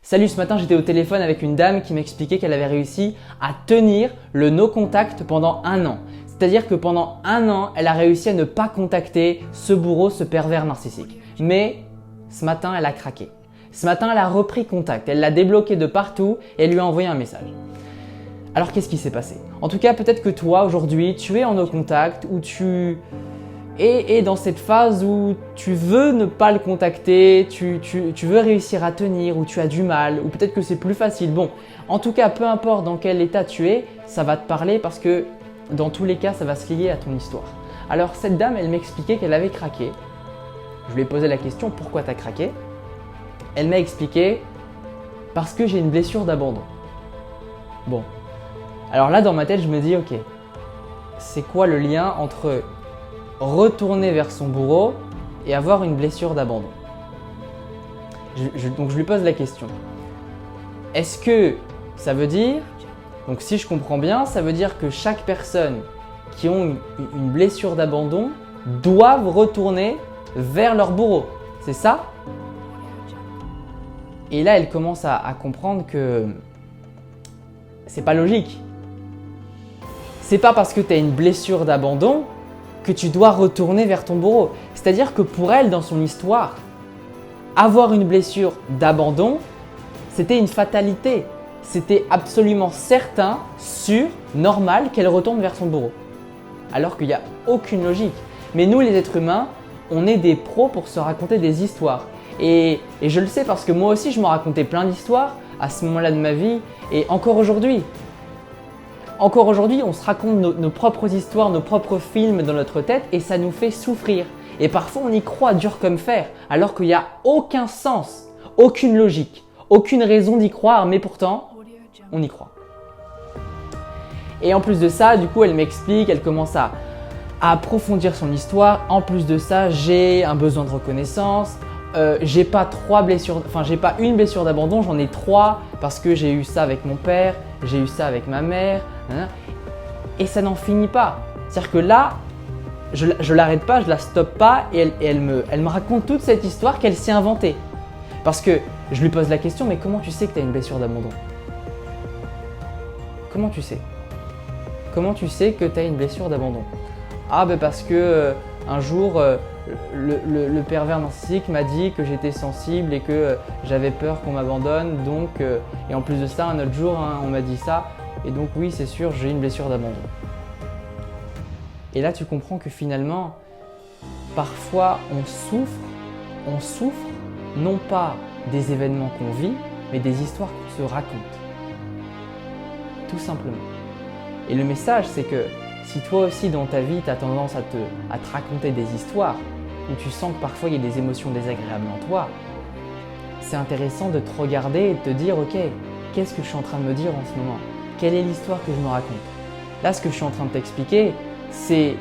Salut, ce matin j'étais au téléphone avec une dame qui m'expliquait qu'elle avait réussi à tenir le no contact pendant 1 an. C'est-à-dire que pendant 1 an, elle a réussi à ne pas contacter ce bourreau, ce pervers narcissique. Mais ce matin, elle a craqué. Ce matin, elle a repris contact, elle l'a débloqué de partout et elle lui a envoyé un message. Alors qu'est-ce qui s'est passé? En tout cas, peut-être que toi aujourd'hui, tu es en no contact ou tu es dans cette phase où tu veux ne pas le contacter, tu veux réussir à tenir ou tu as du mal ou peut-être que c'est plus facile. Bon, en tout cas, peu importe dans quel état tu es, ça va te parler parce que dans tous les cas, ça va se lier à ton histoire. Alors cette dame, elle m'expliquait qu'elle avait craqué. Je lui ai posé la question, pourquoi tu as craqué? Elle m'a expliqué, parce que j'ai une blessure d'abandon. Bon, alors là dans ma tête, je me dis, ok, c'est quoi le lien entre retourner vers son bourreau et avoir une blessure d'abandon? Donc je lui pose la question. Est-ce que ça veut dire, donc si je comprends bien, ça veut dire que chaque personne qui ont une blessure d'abandon doivent retourner vers leur bourreau, c'est ça? Et là, elle commence à comprendre que c'est pas logique. C'est pas parce que tu as une blessure d'abandon que tu dois retourner vers ton bourreau. C'est-à-dire que pour elle, dans son histoire, avoir une blessure d'abandon, c'était une fatalité. C'était absolument certain, sûr, normal qu'elle retourne vers son bourreau. Alors qu'il n'y a aucune logique. Mais nous, les êtres humains, on est des pros pour se raconter des histoires. Et je le sais parce que moi aussi, je me racontais plein d'histoires à ce moment-là de ma vie. Et encore aujourd'hui, on se raconte nos propres histoires, nos propres films dans notre tête et ça nous fait souffrir. Et parfois, on y croit dur comme fer, alors qu'il n'y a aucun sens, aucune logique, aucune raison d'y croire, mais pourtant, on y croit. Et en plus de ça, du coup, elle m'explique, elle commence à approfondir son histoire. En plus de ça, j'ai un besoin de reconnaissance. J'ai pas une blessure d'abandon, j'en ai 3 parce que j'ai eu ça avec mon père, j'ai eu ça avec ma mère, et ça n'en finit pas. C'est-à-dire que là, je l'arrête pas, je la stoppe pas et elle me raconte toute cette histoire qu'elle s'est inventée. Parce que je lui pose la question, mais comment tu sais que tu as une blessure d'abandon? Comment tu sais? Comment tu sais que tu as une blessure d'abandon? Ah ben parce que un jour, le pervers narcissique m'a dit que j'étais sensible et que j'avais peur qu'on m'abandonne. Donc, et en plus de ça, un autre jour, on m'a dit ça. Et donc oui, c'est sûr, j'ai une blessure d'abandon. Et là, tu comprends que finalement, parfois, on souffre non pas des événements qu'on vit, mais des histoires qu'on se raconte. Tout simplement. Et le message, c'est que si toi aussi dans ta vie, tu as tendance à te raconter des histoires, où tu sens que parfois il y a des émotions désagréables en toi, c'est intéressant de te regarder et de te dire, ok, qu'est-ce que je suis en train de me dire en ce moment? Quelle est l'histoire que je me raconte? Là, ce que je suis en train de t'expliquer, c'est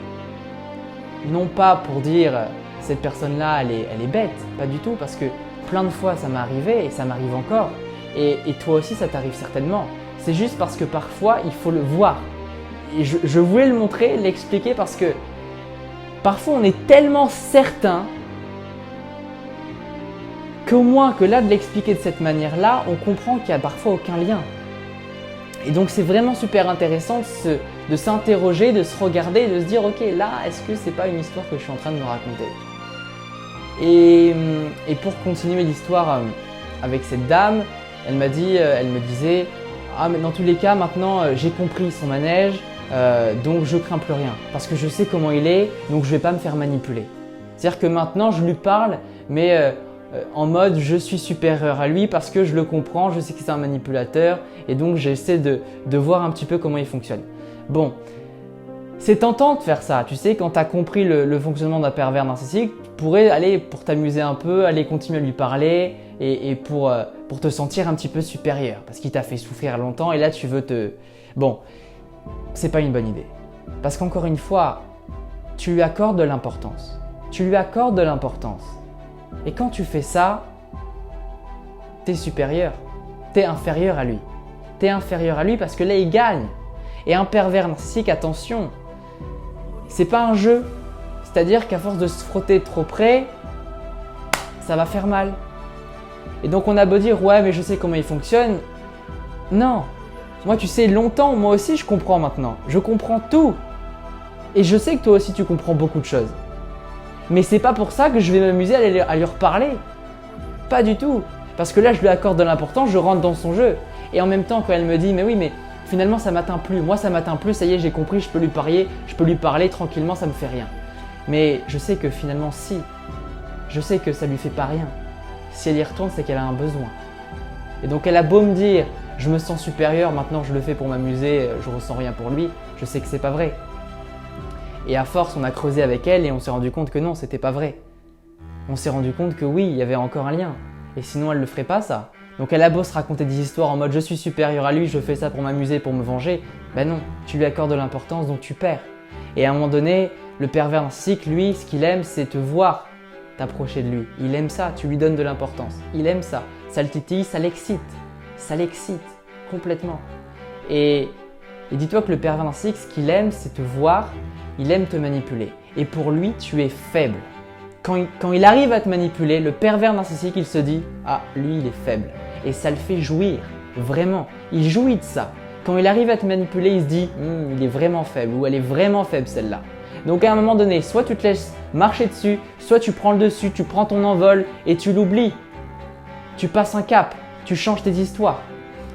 non pas pour dire cette personne-là, elle est bête, pas du tout, parce que plein de fois ça m'est arrivé et ça m'arrive encore, et toi aussi ça t'arrive certainement. C'est juste parce que parfois il faut le voir. Et je voulais le montrer, l'expliquer parce que parfois on est tellement certain qu'au moins que là de l'expliquer de cette manière-là, on comprend qu'il n'y a parfois aucun lien. Et donc c'est vraiment super intéressant de s'interroger, de se regarder et de se dire ok là, est-ce que c'est pas une histoire que je suis en train de me raconter? Et pour continuer l'histoire avec cette dame, elle me disait ah mais dans tous les cas maintenant j'ai compris son manège, donc je crains plus rien parce que je sais comment il est, donc je vais pas me faire manipuler. C'est-à-dire que maintenant je lui parle mais en mode je suis supérieur à lui parce que je le comprends, je sais que c'est un manipulateur et donc j'essaie de voir un petit peu comment il fonctionne. Bon, c'est tentant de faire ça, tu sais, quand tu as compris le fonctionnement d'un pervers narcissique, tu pourrais aller pour t'amuser un peu, aller continuer à lui parler et pour te sentir un petit peu supérieur parce qu'il t'a fait souffrir longtemps et là tu veux te… Bon, c'est pas une bonne idée parce qu'encore une fois, tu lui accordes de l'importance. Tu lui accordes de l'importance. Et quand tu fais ça, tu es supérieur, tu es inférieur à lui. Tu es inférieur à lui parce que là, il gagne. Et un pervers narcissique, attention, c'est pas un jeu. C'est-à-dire qu'à force de se frotter trop près, ça va faire mal. Et donc on a beau dire ouais mais je sais comment il fonctionne. Non, moi tu sais longtemps, moi aussi je comprends maintenant. Je comprends tout. Et je sais que toi aussi tu comprends beaucoup de choses. Mais c'est pas pour ça que je vais m'amuser à lui reparler. Pas du tout. Parce que là je lui accorde de l'importance, je rentre dans son jeu. Et en même temps quand elle me dit mais oui mais finalement ça m'atteint plus, moi ça m'atteint plus, ça y est j'ai compris, je peux lui parler tranquillement, ça me fait rien. Mais je sais que finalement si, je sais que ça lui fait pas rien. Si elle y retourne c'est qu'elle a un besoin. Et donc elle a beau me dire je me sens supérieur, maintenant je le fais pour m'amuser, je ressens rien pour lui, je sais que c'est pas vrai. Et à force on a creusé avec elle et on s'est rendu compte que non, c'était pas vrai. On s'est rendu compte que oui, il y avait encore un lien. Et sinon elle le ferait pas ça. Donc elle a beau se raconter des histoires en mode je suis supérieur à lui, je fais ça pour m'amuser, pour me venger. Ben non, tu lui accordes de l'importance donc tu perds. Et à un moment donné, le pervers narcissique, lui, ce qu'il aime, c'est te voir t'approcher de lui. Il aime ça, tu lui donnes de l'importance. Il aime ça. Ça le titille, ça l'excite. Ça l'excite complètement. Et dis-toi que le pervers narcissique, ce qu'il aime, c'est te voir, il aime te manipuler. Et pour lui, tu es faible. Quand il arrive à te manipuler, le pervers narcissique, il se dit « Ah, lui, il est faible ». Et ça le fait jouir, vraiment. Il jouit de ça. Quand il arrive à te manipuler, il se dit « Il est vraiment faible » ou « Elle est vraiment faible celle-là ». Donc à un moment donné, soit tu te laisses marcher dessus, soit tu prends le dessus, tu prends ton envol et tu l'oublies. Tu passes un cap, tu changes tes histoires.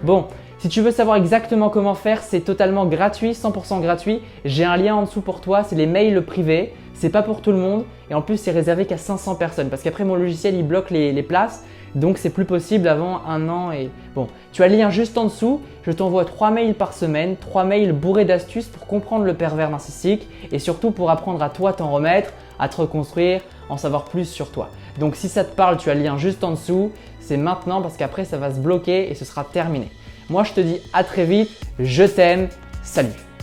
Bon, si tu veux savoir exactement comment faire, c'est totalement gratuit, 100% gratuit. J'ai un lien en dessous pour toi, c'est les mails privés. C'est pas pour tout le monde et en plus c'est réservé qu'à 500 personnes parce qu'après mon logiciel il bloque les places donc c'est plus possible avant un an et bon. Tu as le lien juste en dessous, je t'envoie 3 mails par semaine, 3 mails bourrés d'astuces pour comprendre le pervers narcissique et surtout pour apprendre à toi t'en remettre, à te reconstruire, en savoir plus sur toi. Donc si ça te parle, tu as le lien juste en dessous, c'est maintenant parce qu'après ça va se bloquer et ce sera terminé. Moi je te dis à très vite, je t'aime, salut!